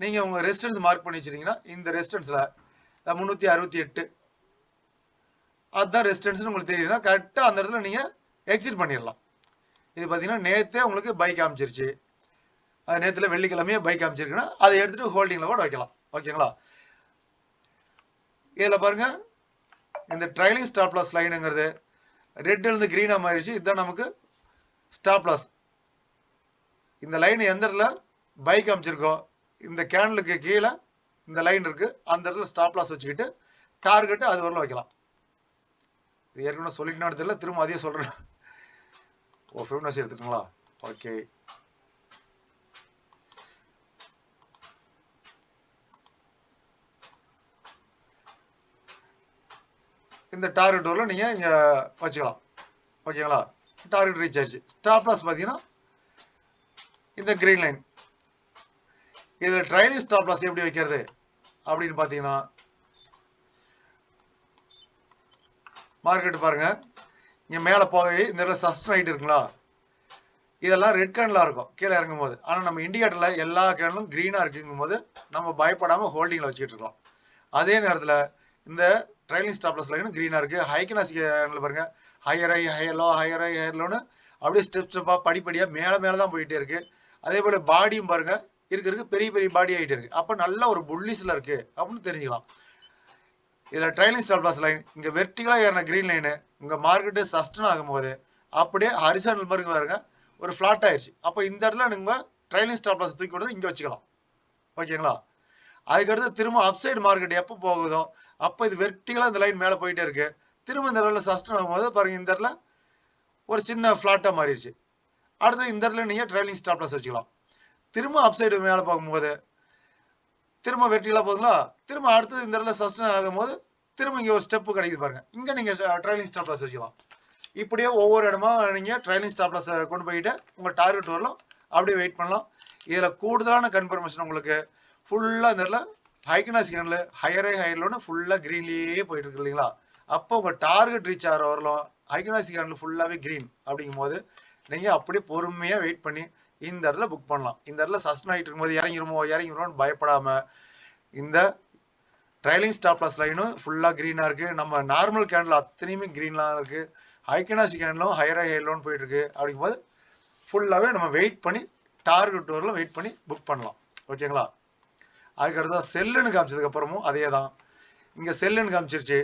நீங்கள் உங்கள் ரெசிஸ்டன்ஸ் மார்க் பண்ணி வச்சுருந்தீங்கன்னா இந்த ரெசிஸ்டன்ஸில் 368 அதுதான் ரெசிஸ்டன்ஸ்னு உங்களுக்கு தெரியுதுன்னா கரெக்டாக அந்த இடத்துல நீங்கள் எக்ஸிட் பண்ணிடலாம். இது பார்த்தீங்கன்னா நேற்றே உங்களுக்கு பை காமிச்சிருச்சு, அது நேற்றுல வெள்ளிக்கிழமையே பை காமிச்சிருக்குன்னா அதை எடுத்துகிட்டு ஹோல்டிங்கில் கூட வைக்கலாம். ஓகேங்களா? இதில் பாருங்கள், இந்த ட்ரைலிங் ஸ்டாப் லாஸ் லைனுங்கிறது ரெட்லேருந்து க்ரீனாக மாறிடுச்சு. இதுதான் நமக்கு ஸ்டாப் லாஸ். இந்த லைன் எந்த இடத்துல பை காமிச்சிருக்கோ இந்த கேண்டலுக்கு கீழே இந்த லைன் இருக்குது, அந்த இடத்துல ஸ்டாப் லாஸ் வச்சுக்கிட்டு டார்கெட்டு அது வரலாம் வைக்கலாம். இது ஏற்கனவே சொல்லிட்டு தெரியல, திரும்ப அதையே சொல்கிறேன். ஓ, ஃபிபோனாச்சி எடுத்துட்டுங்களா? ஓகே. இந்த டார்கெட் வரல நீங்கள் இங்கே வச்சுக்கலாம். ஓகேங்களா? டார்கெட் ரீச் ஆயிடுச்சு. ஸ்டாப் லாஸ் பார்த்தீங்கன்னா இந்த கிரீன் லைன். இதில் ட்ரைலிங் ஸ்டாப் லாஸ் எப்படி வைக்கிறது அப்படின்னு பார்த்தீங்கன்னா மார்க்கெட் பாருங்க, இங்கே மேலே போய் இந்த இடத்துல சஸ்டன் ஆகிட்டு இருக்குங்களா, இதெல்லாம் ரெட் கேண்டில் இருக்கும் கீழே இறங்கும் போது. ஆனால் நம்ம இண்டிகேட்டரில் எல்லா கேண்டிலும் க்ரீனாக இருக்குங்கும் போது நம்ம பயப்படாமல் ஹோல்டிங்கில் வச்சுக்கிட்டு இருக்கோம். அதே நேரத்தில் இந்த ட்ரைலிங் ஸ்டாப் லாஸ் லைனும் க்ரீனாக இருக்குது. ஹைக்கனாசி கேண்டில் பாருங்க, higher high higher low higher high higher லோன்னு அப்படியே ஸ்டெப்பாக படிப்படியாக மேலே தான் போயிட்டே இருக்குது. அதே போல் பாடியும் பாருங்க இருக்கு பெரிய பெரிய பாடி ஆகிட்டு இருக்குது. அப்போ நல்ல ஒரு புல்லிஸில் இருக்குது அப்படின்னு தெரிஞ்சுக்கலாம். இதில் ட்ரைலிங் ஸ்டாப் லாஸ் லைன் இங்கே வெர்டிகலாக ஏறின க்ரீன் லைனு உங்கள் மார்க்கெட்டு சஸ்டன் ஆகும்போது அப்படியே ஹரிசாண்டல் பாருங்க ஒரு ஃபிளாட் ஆயிடுச்சு. அப்போ இந்த இடத்துல நீங்க ட்ரைலிங் ஸ்டாப் லாஸ் தூக்கி கொண்டு இங்க வச்சுக்கலாம். ஓகேங்களா? அதுக்கடுத்து திரும்ப அப்சைடு மார்க்கெட் எப்போ போகுதோ அப்போ இது வெர்டிகலா இந்த லைன் மேலே போயிட்டே இருக்கு. திரும்ப இந்த இடத்துல சஸ்டெயின் ஆகும்போது பாருங்க இந்த இடத்துல ஒரு சின்ன ஃபிளாட்டா மாறிடுச்சு. அடுத்து இந்த இடத்துல நீங்க ட்ரைலிங் ஸ்டாப் லாஸ் வச்சுக்கலாம். திரும்ப அப்சைடு மேலே போகும்போது திரும்ப வெர்டிகலா போகுதுங்களா, திரும்ப அடுத்து இந்த இடத்துல சஸ்டெயின் ஆகும்போது திரும்ப இங்க ஒரு ஸ்டெப் கிடைக்குது பாருங்க. இங்க நீங்க ட்ரைலிங் ஸ்டாப் லாஸ் வச்சுக்கலாம். இப்படியே ஒவ்வொரு இடமா நீங்க ட்ரைலிங் ஸ்டாப் லாஸ் கொண்டு போயிட்டு உங்க டார்கெட் வரலாம் அப்படியே வெயிட் பண்ணலாம். இதுல கூடுதலான கன்ஃபர்மேஷன் உங்களுக்கு ஃபுல்லா இந்த இடத்துல ஹைக்னா சிக்னல் ஹையரே ஹையர்லோன்னு ஃபுல்லா கிரீன்லயே போயிட்டு இருக்கு இல்லைங்களா? அப்போ உங்க டார்கெட் ரீச் ஆகிற வரலாம் ஹைக்னா சிக்னல் ஃபுல்லாவே கிரீன் அப்படிங்கும் போது நீங்க அப்படியே பொறுமையா வெயிட் பண்ணி இந்த இடத்துல புக் பண்ணலாம். இந்த இடத்துல சஸ்டெயின் ஆகிட்டு இருக்கும்போது இறங்கிருமோன்னு பயப்படாம இந்த ட்ரைலிங் ஸ்டாப் லாஸ் லைனும் ஃபுல்லா கிரீனா இருக்கு. நம்ம நார்மல் கேண்டில் அத்தனையுமே கிரீன்லா இருக்கு. ஹைக்கனாசி கேண்டிலும் ஹையரா ஹையர்லோன்னு போயிட்டு இருக்கு. அப்படிங்கும்போது ஃபுல்லாவே நம்ம வெயிட் பண்ணி டார்கெட் வரலாம் வெயிட் பண்ணி புக் பண்ணலாம். ஓகேங்களா? அதுக்கடுத்தா செல்லுன்னு காமிச்சதுக்கு அப்புறமும் அதே தான். இங்க செல்லுன்னு காமிச்சிருச்சு.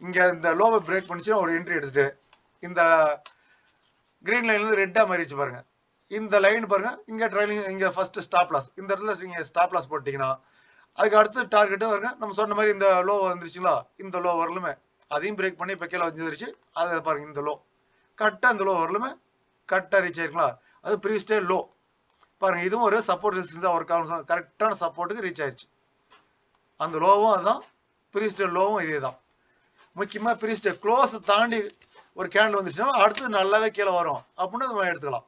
இங்க இந்த லோவை பிரேக் பண்ணிச்சுன்னா ஒரு என்ட்ரி எடுத்துட்டு இந்த கிரீன் லைன்ல இருந்து ரெட்டா மாறிச்சு பாருங்க. இந்த லைன் பாருங்க இங்க ட்ரைலிங் இங்க ஃபர்ஸ்ட் ஸ்டாப் லாஸ் இந்த இடத்துல நீங்க ஸ்டாப் லாஸ் போட்டீங்கன்னா அதுக்கு அடுத்து டார்கெட் வருங்க. நம்ம சொன்ன மாதிரி இந்த லோ வந்துருச்சுங்களா, இந்த லோ வரலுமே அதையும் பிரேக் பண்ணி இப்போ கீழே வந்துருச்சு. அதை பாருங்க இந்த லோ கரெக்டா இந்த லோ வரலுமே கரெக்டா ரீச் ஆயிருங்களா, அது ப்ரீவியஸ் டே லோ பாருங்க. இதுவும் ஒரு சப்போர்ட் ரெசிஸ்டன்ஸா ஒர்க் ஆகும். கரெக்டான சப்போர்ட்டுக்கு ரீச் ஆயிருச்சு. அந்த லோவும் அதுதான், ப்ரீவியஸ் டே லோவும் இதே தான். முக்கியமா ப்ரீவியஸ் டே க்ளோஸ் தாண்டி ஒரு கேண்டில் வந்துச்சுன்னா அடுத்து நல்லாவே கீழே வரும் அப்படின்னு நம்ம எடுத்துக்கலாம்.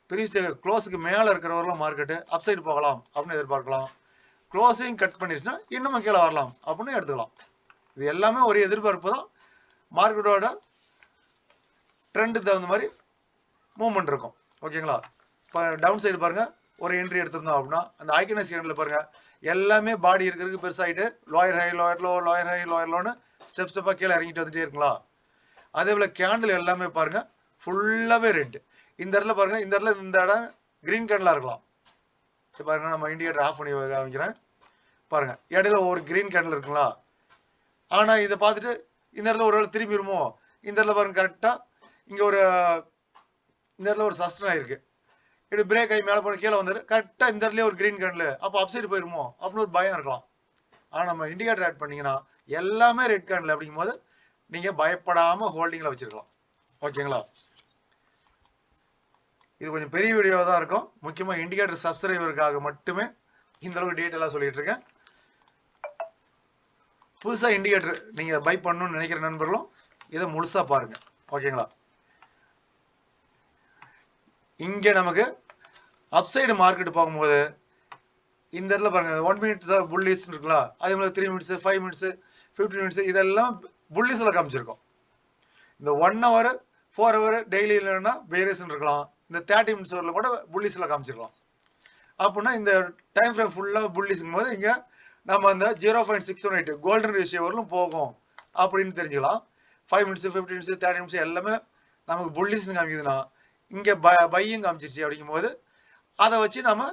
ப்ரீவியஸ் டே க்ளோஸுக்கு மேலே இருக்கிறவரெல்லாம் மார்க்கெட்டு அப்சைடு போகலாம் அப்படின்னு எதிர்பார்க்கலாம். க்ளோஸையும் கட் பண்ணிச்சுன்னா இன்னமும் கீழே வரலாம் அப்படின்னு எடுத்துக்கலாம். இது எல்லாமே ஒரு எதிர்பார்ப்பு தான். மார்க்கெட்டோட ட்ரெண்டுக்கு தகுந்த மாதிரி மூவ்மெண்ட் இருக்கும். ஓகேங்களா? இப்போ டவுன் சைடு பாருங்க ஒரு என்ட்ரி எடுத்திருந்தோம் அப்படின்னா அந்த ஐக்கனஸ் கேண்டில் பாருங்க எல்லாமே பாடி இருக்கிறதுக்கு பெருசாகிட்டு lower high lower low lower high lower லோன்னு ஸ்டெப் ஸ்டெப்பாக கீழே இறங்கிட்டு வந்துட்டே இருக்குங்களா. அதே போல் கேண்டில் எல்லாமே பாருங்க ஃபுல்லாகவே ரெட். இந்த இடத்துல பாருங்க இந்த இடத்துல இந்த இடம் கிரீன் கேண்டிலாக இருக்கலாம். பாருங்க நம்ம இண்டிகேட்டர் ஆஃப் பண்ணி காமிக்கிறேன் பாருங்க. இடையில ஒரு கிரீன் கேண்டில் இருக்குங்களா, ஆனா இதை பார்த்துட்டு இந்த இடத்துல ஒரு வேளை திரும்பிடுமோ, இந்த இடத்துல பாருங்க கரெக்டா இங்க ஒரு இந்த இடத்துல ஒரு சஸ்டன் ஆயிருக்கு. இப்படி பிரேக் ஆகி மேலே போன கீழே வந்துரு கரெக்டா இந்த இடத்துல ஒரு கிரீன் கேண்டில், அப்போ அப்சைடு போயிருமோ அப்படின்னு ஒரு பயம் இருக்கலாம். ஆனா நம்ம இண்டிகேட்டர் ஆட் பண்ணீங்கன்னா எல்லாமே ரெட் கேண்டில் அப்படிங்கும் போது நீங்க பயப்படாம ஹோல்டிங்ல வச்சிருக்கலாம். ஓகேங்களா? இது கொஞ்சம் பெரிய வீடியோவா தான் இருக்கும். முக்கியமா இண்டிகேட்டர் சப்ஸ்கிரைபருக்காக மட்டுமே இந்த அளவுக்கு டீட்டெயிலா சொல்லிட்டு இருக்கேன். புதுசா இண்டிகேட்டர் நீங்க பை பண்ணணும்னு நினைக்கிற நண்பர்களும் இதை முழுசா பாருங்க. ஓகேங்களா? இங்க நமக்கு அப்சைடு மார்க்கெட் பார்க்கும்போது இந்த இடத்துல பாருங்க 1 மினிட்ஸ் புல்லிஸ் இருக்குங்களா, அதே மாதிரி 3 மினிட்ஸ் 5 மினிட்ஸ் 15 மினிட்ஸ் இதெல்லாம் புல்லிஸ்ல காமிச்சிருக்கோம். இந்த 1 ஹவர் 4 ஹவர் டெய்லி இல்லைன்னா வேரியேஷன் இருக்கலாம். இந்த 30 மினிட்ஸ் வரல கூட புல்லிஸ்ல காமிச்சிருக்கலாம். அப்படின்னா இந்த டைம் ஃப்ரேம் ஃபுல்லா புல்லிஸ்ங்கும் போது இங்க நம்ம அந்த 0.618 கோல்டன் ரேஷியோ வரலும் போகும் அப்படின்னு தெரிஞ்சுக்கலாம். 5 மினிட்ஸ் 15 மினிட்ஸ் 30 மினிட்ஸ் எல்லாமே நமக்கு புல்லிஸ் காமிக்குதுன்னா இங்க பையும் காமிச்சிருச்சு அப்படிங்கும் போது அதை வச்சு நம்ம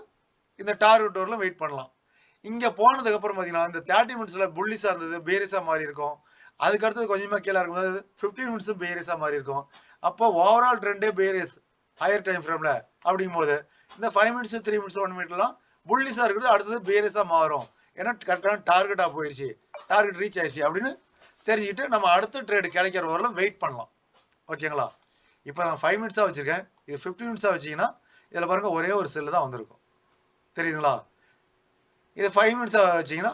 இந்த டார்கெட் வரலும் வெயிட் பண்ணலாம். இங்க போனதுக்கு அப்புறம் பாத்தீங்கன்னா இந்த 30 மினிட்ஸ்ல புல்லிஸா இருந்தது பேரிஸா மாறி இருக்கும். அதுக்கு அடுத்தது கொஞ்சமா கீழே இருக்கும்போது 15 மினிட்ஸ் பேரிஸா மாறி இருக்கும். அப்போ ஓவரால் ட்ரெண்டே பேரிஸ் ஹையர் டைம் ஃப்ரேம்ல அப்படிங்கும் போது இந்த 5 மினிட்ஸ் 3 மினிட்ஸ் 1 மினிட்லாம் புல்லிஸா இருக்குது, அடுத்தது பேரிஸா மாறும். ஏன்னா கரெக்டான டார்கெட்டா போயிடுச்சு, டார்கெட் ரீச் ஆயிடுச்சு அப்படின்னு தெரிஞ்சுக்கிட்டு நம்ம அடுத்த ட்ரேடு கிடைக்கிற வரலாம் வெயிட் பண்ணலாம். ஓகேங்களா? இப்போ நான் 5 மினிட்ஸா வச்சிருக்கேன், இது 15 மினிட்ஸா வச்சீங்கன்னா இதுல பாருங்க ஒரே ஒரு செல்லு தான் வந்திருக்கும். தெரியுதுங்களா? இது 5 மினிட்ஸா வச்சீங்கன்னா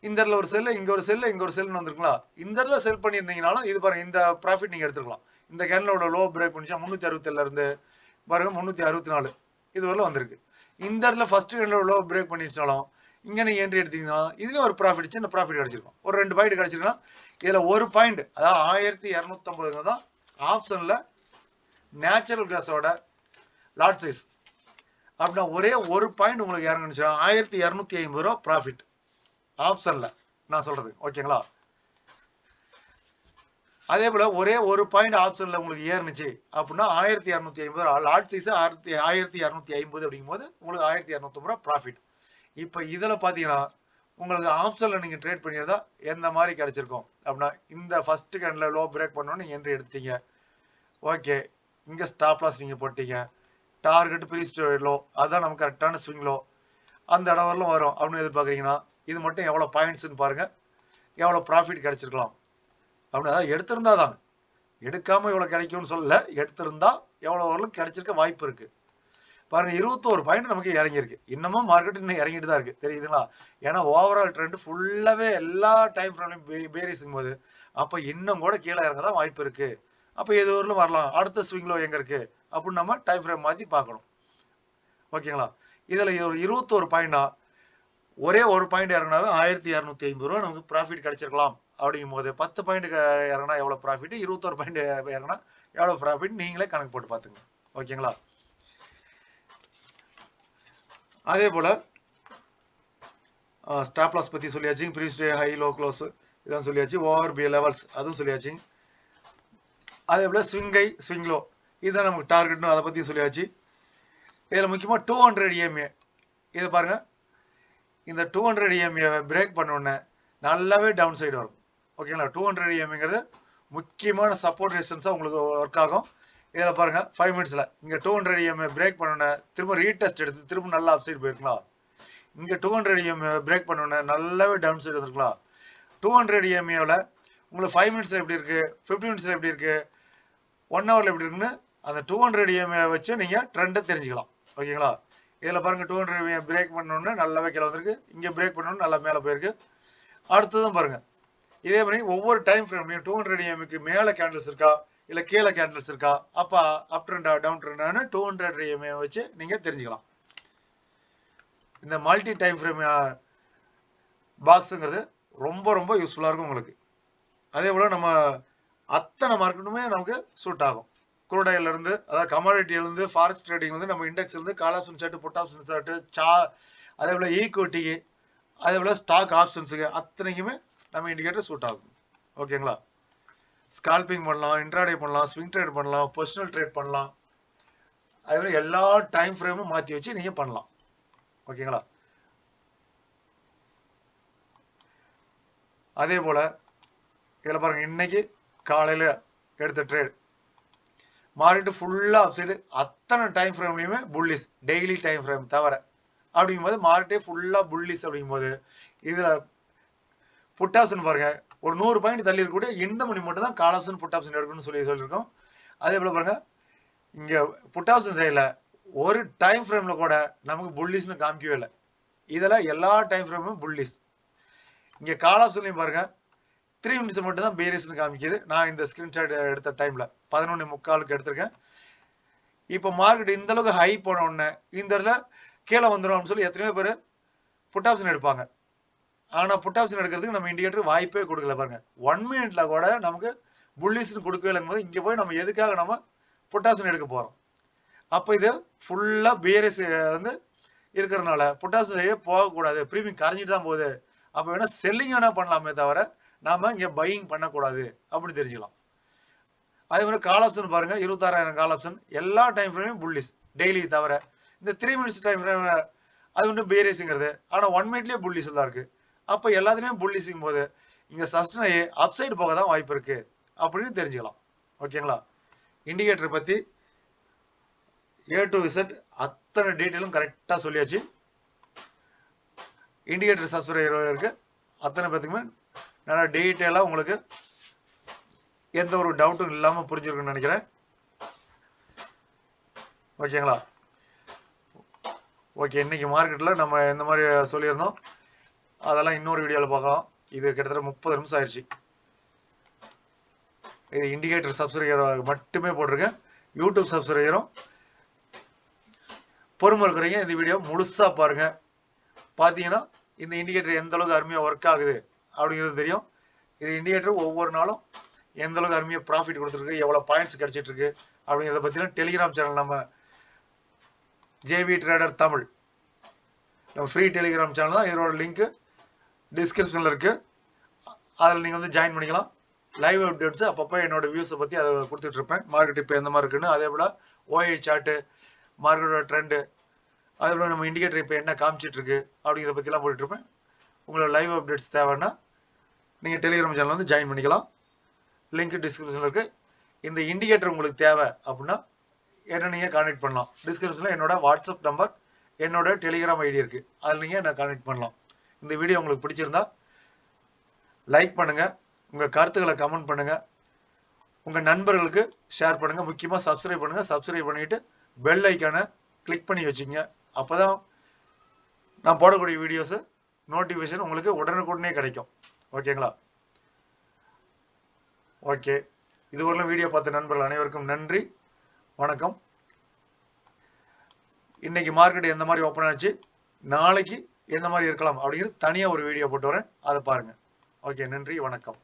இந்த இடத்துல ஒரு செல்லு இங்க ஒரு செல்லு இங்க ஒரு செல்லுன்னு வந்திருக்குங்களா. இந்த இடத்துல செல் பண்ணியிருந்தீங்கனாலும் இது பாருங்க இந்த ப்ராஃபிட் நீங்க எடுத்துக்கலாம். இந்த கேண்டலோட லோ பிரேக் பண்ணிச்சா 367 இருந்து பாருங்க 364 இது வரல வந்திருக்கு. இந்த இடத்துல ஃபர்ஸ்ட் கேண்டலோட லோ பிரேக் பண்ணிருச்சாலும் இங்க நீங்க என்ட்ரி எடுத்தீங்கன்னா இதுலயும் ஒரு ப்ராஃபிட் சின்ன ப்ராஃபிட் கிடைச்சிருக்கும். ஒரு 2 பாயிண்ட் கிடைச்சிருக்குன்னா இதுல ஒரு பாயிண்ட் அதாவது 1250 தான் ஆப்ஷன்ல நேச்சுரல் கேஸோட லாட் சைஸ். அப்படின்னா ஒரே ஒரு பாயிண்ட் உங்களுக்கு இறங்குனுச்சுன்னா 1250 ரூபா ப்ராஃபிட் ஆப்ஷன்ல நான் சொல்றது. ஓகேங்களா? அதே போல ஒரே ஒரு பாயிண்ட் ஆப்ஷன்ல உங்களுக்கு ஏறுனுச்சு அப்படின்னா 1250 ரூபா லாட் சைஸ் 1250 அப்படிங்கும் போது உங்களுக்கு 1250 ரூபா ப்ராஃபிட். இப்ப இதுல பாத்தீங்கன்னா உங்களுக்கு ஆப்ஷன்ல நீங்க ட்ரேட் பண்ணியிருந்தா எந்த மாதிரி கிடைச்சிருக்கும் அப்படின்னா இந்த ஃபர்ஸ்ட் கேண்ட்ல லோ பிரேக் பண்ணோன்னு என்ட்ரி எடுத்தீங்க. ஓகே, இங்க ஸ்டாப் லாஸ் நீங்க போட்டீங்க. டார்கெட் ப்ரீஸ்ட் லோ, அதுதான் நமக்கு கரெக்டான ஸ்விங் லோ, அந்த இடம் வரலும் வரும் அப்படின்னு எதிர்பார்க்குறீங்கன்னா இது மட்டும் எவ்வளோ பாயிண்ட்ஸ்ன்னு பாருங்க, எவ்வளோ ப்ராஃபிட் கிடைச்சிருக்கலாம் அப்படின்னு. அதாவது எடுத்திருந்தா தாங்க, எடுக்காம இவ்வளோ கிடைக்கும்னு சொல்லல, எடுத்திருந்தா எவ்வளோ வரலும் கிடைச்சிருக்க வாய்ப்பு இருக்கு. பாருங்க 21 பாயிண்ட் நமக்கு இறங்கியிருக்கு. இன்னமும் மார்க்கெட் இன்னும் இறங்கிட்டு தான் இருக்கு, தெரியுதுங்களா? ஏன்னா ஓவரால் ட்ரெண்ட் ஃபுல்லாவே எல்லா டைம் ஃப்ரேம்லையும் பேரிஸும் போது அப்போ இன்னும் கூட கீழே இறங்க தான் வாய்ப்பு இருக்கு. அப்போ எது வரலும் வரலாம், அடுத்த ஸ்விங்லோ எங்க இருக்கு அப்படின்னு நம்ம டைம் ஃப்ரேம் மாற்றி பார்க்கணும். ஓகேங்களா? இதில் ஒரு 21 பாயிண்டா ஒரே ஒரு பாயிண்ட் இறங்கினாவே 1250 ரூபா நமக்கு ப்ராஃபிட் கிடைச்சிருக்கலாம். அப்படிங்கும் போது 10 பாயிண்ட் இறங்கினா எவ்வளோ ப்ராஃபிட், 21 பாயிண்ட் இறங்கினா எவ்வளோ ப்ராஃபிட், நீங்களே கணக்கு போட்டு பார்த்துங்க. ஓகேங்களா? அதே போல் ஸ்டாப் லாஸ் பற்றி சொல்லியாச்சு, previous day high low close இதான் சொல்லியாச்சு, ஓவர் பி லெவல்ஸ் அதுவும் சொல்லியாச்சு. அதே போல் ஸ்விங் ஹை ஸ்விங் லோ இதுதான் நமக்கு டார்கெட்னு அதை பற்றி சொல்லியாச்சு. இதில் முக்கியமாக 200 EMA இதை பாருங்கள், இந்த 200 EMA பிரேக் பண்ணோடனே நல்லாவே டவுன் சைடு வரும். ஓகேங்களா? 200 EMAங்கிறது முக்கியமான சப்போர்ட் ரெசிஸ்டன்ஸாக உங்களுக்கு ஒர்க் ஆகும். இதில் பாருங்கள் 5 மினிட்ஸில் இங்கே 200 EMA பிரேக் பண்ணோடனே திரும்ப ரீடெஸ்ட் எடுத்து திரும்ப நல்லா அப் சைடு போயிருக்கலாம். இங்கே 200 EMA பிரேக் பண்ணோடனே நல்லாவே டவுன் சைடு வந்துருக்கலாம். 200 EMAவில் உங்களுக்கு 5 மினிட்ஸில் எப்படி இருக்குது, 15 மினிட்ஸில் எப்படி இருக்குது, 1 ஹவரில் எப்படி இருக்குன்னு அந்த 200 EMA வச்சு நீங்கள் ட்ரெண்டை தெரிஞ்சுக்கலாம். ஓகேங்களா? இதில் பாருங்கள் 200 EMA பிரேக் பண்ணோன்னே நல்லாவே கீழே வந்திருக்கு, இங்கே பிரேக் பண்ணோன்னு நல்லா மேலே போயிருக்கு. அடுத்ததும் பாருங்கள் இதே மாதிரி ஒவ்வொரு டைம் ஃப்ரேம்லையும் 200 EMAக்கு மேலே கேண்டில்ஸ் இருக்கா இல்லை கீழே கேண்டில்ஸ் இருக்கா, அப்போ அப் ட்ரெண்டா டவுன் ட்ரெண்டானு 200 EMA வச்சு நீங்கள் தெரிஞ்சுக்கலாம். இந்த மல்டி டைம் ஃப்ரேம் பாக்ஸுங்கிறது ரொம்ப ரொம்ப யூஸ்ஃபுல்லாக இருக்கும் உங்களுக்கு. அதே போல் நம்ம அத்தனை மார்க்கெட்டுமே நமக்கு சூட் ஆகும். குரூடாயிலிருந்து, அதாவது கமாடிட்டியிலேருந்து, ஃபாரெக்ஸ் ட்ரேடிங்லேருந்து, நம்ம இண்டெக்ஸ்லேருந்து, call option chart, put option chart, அதே போல் ஈக்விட்டி, அதே போல் ஸ்டாக் ஆப்ஷன்ஸுக்கு அத்தனைக்குமே நம்ம இண்டிகேட்டர் சூட் ஆகும். ஓகேங்களா? ஸ்கால்பிங் பண்ணலாம், இன்ட்ராடே பண்ணலாம், ஸ்விங் ட்ரேட் பண்ணலாம், பொசிஷனல் ட்ரேட் பண்ணலாம். அதே போல் எல்லா டைம் ஃப்ரேமும் மாற்றி வச்சு நீங்கள் பண்ணலாம். ஓகேங்களா? அதே போல் இதில் பாருங்கள், இன்னைக்கு காலையில் எடுத்த ட்ரேட் மார்க்கெட்டு ஃபுல்லாக அப் சைடு, அத்தனை டைம் ஃப்ரேம்லையுமே புல்லிஸ், டெய்லி டைம் ஃப்ரேம் தவிர. அப்படிங்கும்போது மார்க்கெட்டே ஃபுல்லாக புல்லிஸ். அப்படிங்கும்போது இதில் புட் ஆப்ஷன் பாருங்கள், ஒரு 100 பாயிண்ட் தள்ளி இருக்கக்கூடிய எந்த மணி மட்டும் தான் கால் ஆப்ஷன் புட் ஆப்ஷன் எடுக்கணும்னு சொல்லியிருக்கோம். அதே போல் பாருங்கள், இங்கே புட் ஆப்ஷன் சைடில் ஒரு டைம் ஃப்ரேமில் கூட நமக்கு புல்லிஸ்னு காமிக்கவே இல்லை. இதில் எல்லா டைம் ஃப்ரேமும் புல்லிஸ். இங்கே கால் ஆப்ஷன்லையும் பாருங்கள் 3 மினிட்ஸ் மட்டும் தான் பேரிஸ்னு காமிக்குது. நான் இந்த ஸ்க்ரீன்ஷாட் எடுத்த டைமில் 11:45 எடுத்திருக்கேன். இப்போ மார்க்கெட் இந்த அளவுக்கு ஹை போன உடனே இந்த இடத்துல கீழே வந்துடும் அப்படின்னு சொல்லி எத்தனையோ பேர் புட் ஆப்ஷன் எடுப்பாங்க. ஆனால் புட் ஆப்ஷன் எடுக்கிறதுக்கு நம்ம இண்டிகேட்டர் வாய்ப்பே கொடுக்கல. பாருங்க 1 மினிட்ல கூட நமக்கு புல்லிஸ்னு கொடுக்கவே இல்லைங்கும் போது இங்கே போய் நம்ம எதுக்காக நம்ம புட் ஆப்ஷன் எடுக்க போகிறோம்? அப்போ இது ஃபுல்லாக பேரிஸ் வந்து இருக்கிறதுனால புட் ஆப்ஷன் போகக்கூடாது, ப்ரீமியம் கரைஞ்சிட்டு தான் போகுது. அப்போ வேணால் செல்லிங் வேணால் பண்ணலாமே தவிர நாம இங்கே பையிங் பண்ணக்கூடாது அப்படின்னு தெரிஞ்சுக்கலாம். அதே மாதிரி கால் ஆப்ஷன் பாருங்க, 26,000 கால் ஆப்ஷன் எல்லா டைம் ஃப்ரேமையும் புல்லிஸ் டெய்லி தவிர. இந்த 3 மினிட்ஸ் டைம் ஃப்ரேம் அது வந்து பேரிஸுங்கிறது, ஆனால் 1 மினிட்லேயே புல்லிஸ் தான் இருக்கு. அப்போ எல்லாத்துலேயும் புல்லிஸுங்கும் போது இங்கே சஸ்டன் ஆகி அப்சைடு போக தான் வாய்ப்பு இருக்கு அப்படின்னு தெரிஞ்சுக்கலாம். ஓகேங்களா? இண்டிகேட்டர் பற்றி A to Z அத்தனை டீட்டெயிலும் கரெக்டாக சொல்லியாச்சு. இண்டிகேட்டர் சப்ஸ்கிரைபர் இருக்கு அத்தனை பேத்துக்குமே நல்லா டீட்டெயிலாக உங்களுக்கு எந்த ஒரு டவுட்டும் இல்லாமல் புரிஞ்சிருக்குன்னு நினைக்கிறேன். ஓகேங்களா? ஓகே, இன்னைக்கு மார்க்கெட்டில் நம்ம எந்த மாதிரி சொல்லியிருந்தோம் அதெல்லாம் இன்னொரு வீடியோவில் பார்க்கலாம். இது கிட்டத்தட்ட 30 நிமிஷம் ஆயிடுச்சு. இது இண்டிகேட்டர் சப்ஸ்கிரைபர் மட்டுமே போட்டிருக்கேன். யூடியூப் சப்ஸ்கிரைபரும் பொறுமை இருக்கிறீங்க, இந்த வீடியோ முழுசாக பாருங்க. பார்த்தீங்கன்னா இந்த இண்டிகேட்டர் எந்த அளவுக்கு அருமையாக ஒர்க் ஆகுது அப்படிங்கிறது தெரியும். இது இண்டிகேட்டர் ஒவ்வொரு நாளும் எந்த அளவுக்கு அருமையாக ப்ராஃபிட் கொடுத்துருக்கு, எவ்வளோ பாயிண்ட்ஸ் கிடைச்சிட்டு இருக்கு அப்படிங்கிறத பற்றிலாம் டெலிகிராம் சேனல் நம்ம JV ட்ரேடர் தமிழ் நம்ம ஃப்ரீ டெலிகிராம் சேனல் தான். இதோட லிங்க்கு டிஸ்கிரிப்ஷனில் இருக்குது. அதில் நீங்கள் வந்து ஜாயின் பண்ணிக்கலாம். லைவ் அப்டேட்ஸ் அப்பப்போ என்னோட வியூஸை பற்றி அதை கொடுத்துட்ருப்பேன். மார்க்கெட் இப்போ எந்த மாதிரி இருக்குன்னு, அதே போல் OI சார்ட்டு, மார்க்கெட்டோட ட்ரெண்டு, அதே போல் நம்ம இண்டிகேட்டர் இப்போ என்ன காமிச்சிட்ருக்கு அப்படிங்கிறத பற்றிலாம் போட்டுட்ருப்பேன். உங்களோட லைவ் அப்டேட்ஸ் தேவைன்னா நீங்கள் டெலிகிராம் சேனல் வந்து ஜாயின் பண்ணிக்கலாம். லிங்க் டிஸ்கிரிப்ஷனில் இருக்குது. இந்த இண்டிகேட்டர் உங்களுக்கு தேவை அப்படின்னா என்ன நீங்கள் கான்டெக்ட் பண்ணலாம். டிஸ்கிரிப்ஷனில் என்னோட வாட்ஸ்அப் நம்பர், என்னோட டெலிகிராம் ஐடி இருக்குது, அதில் நீங்கள் என்ன கான்டெக்ட் பண்ணலாம். இந்த வீடியோ உங்களுக்கு பிடிச்சிருந்தா லைக் பண்ணுங்கள், உங்கள் கருத்துக்களை கமெண்ட் பண்ணுங்கள், உங்கள் நண்பர்களுக்கு ஷேர் பண்ணுங்கள், முக்கியமாக சப்ஸ்கிரைப் பண்ணுங்கள். சப்ஸ்கிரைப் பண்ணிவிட்டு பெல் ஐக்கானை கிளிக் பண்ணி வச்சுக்கோங்க. அப்போ தான் நான் போடக்கூடிய வீடியோஸு நோட்டிஃபிகேஷன் உங்களுக்கு உடனுக்குடனே கிடைக்கும். ஓகேங்களா? ஓகே, இதுவரையிலும் வீடியோ பார்த்த நண்பர்கள் அனைவருக்கும் நன்றி, வணக்கம். இன்னைக்கு மார்க்கெட் எந்த மாதிரி ஓப்பன் ஆச்சு, நாளைக்கு எந்த மாதிரி இருக்கலாம் அப்படிங்கிறது தனியாக ஒரு வீடியோ போட்டு வரேன், அதை பாருங்கள். ஓகே, நன்றி, வணக்கம்.